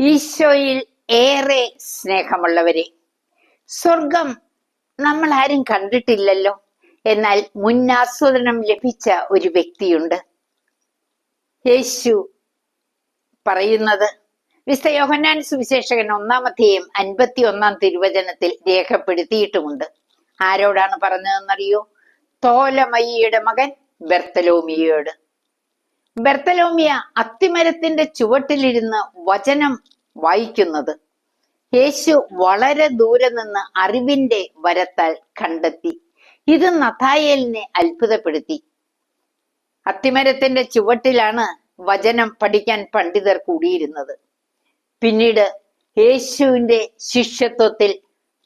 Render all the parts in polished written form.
ഈശോയിൽ ഏറെ സ്നേഹമുള്ളവരെ, സ്വർഗം നമ്മൾ ആരും കണ്ടിട്ടില്ലല്ലോ. എന്നാൽ മുന്നാസ്വാദനം ലഭിച്ച ഒരു വ്യക്തിയുണ്ട്. യേശു പറയുന്നത് വിശുദ്ധ യോഹന്നാൻ സുവിശേഷകൻ 1-ാം അധ്യായം 51-ാം തിരുവചനത്തിൽ രേഖപ്പെടുത്തിയിട്ടുമുണ്ട്. ആരോടാണ് പറഞ്ഞതെന്നറിയോ? തോലമയിയുടെ മകൻ ബർത്തലോമിയോട്. ബർത്തലോമിയ അത്തിമരത്തിന്റെ ചുവട്ടിലിരുന്ന് വചനം വായിക്കുന്നത് യേശു വളരെ ദൂരെ നിന്ന് അറിവിന്റെ വരത്താൽ കണ്ടെത്തി. ഇത് നഥായേലിനെ അത്ഭുതപ്പെടുത്തി. അത്തിമരത്തിന്റെ ചുവട്ടിലാണ് വചനം പഠിക്കാൻ പണ്ഡിതർ കൂടിയിരുന്നത്. പിന്നീട് യേശുവിന്റെ ശിഷ്യത്വത്തിൽ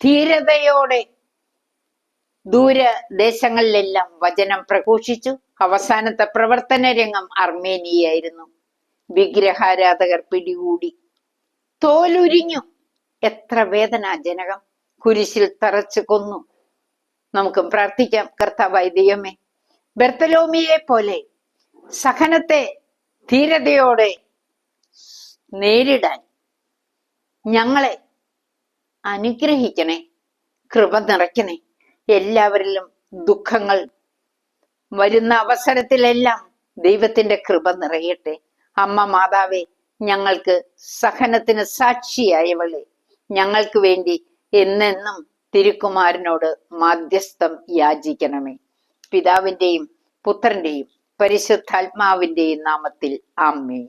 ധീരതയോടെ ദൂരദേശങ്ങളിലെല്ലാം വചനം പ്രഘോഷിച്ചു. അവസാനത്തെ പ്രവർത്തന രംഗം അർമേനിയായിരുന്നു. വിഗ്രഹാരാധകർ പിടികൂടി, തോലുരിഞ്ഞു. എത്ര വേദനാജനകം! കുരിശിൽ തറച്ചു കൊന്നു. നമുക്കും പ്രാർത്ഥിക്കാം. കർത്താവായ ദൈവമേ, ബർത്തലോമിയെ പോലെ സഹനത്തെ ധീരതയോടെ നേരിടാൻ ഞങ്ങളെ അനുഗ്രഹിക്കണേ, കൃപ നിറയ്ക്കണേ. എല്ലാവരിലും ദുഃഖങ്ങൾ വരുന്ന അവസരത്തിലെല്ലാം ദൈവത്തിന്റെ കൃപ നിറയട്ടെ. അമ്മ മാതാവേ, ഞങ്ങൾക്ക് സഹനത്തിന് സാക്ഷിയായവളെ, ഞങ്ങൾക്ക് വേണ്ടി എന്നെന്നും തിരുക്കുമാരനോട് മാധ്യസ്ഥം യാചിക്കണമേ. പിതാവിന്റെയും പുത്രന്റെയും പരിശുദ്ധാത്മാവിന്റെയും നാമത്തിൽ ആമേൻ.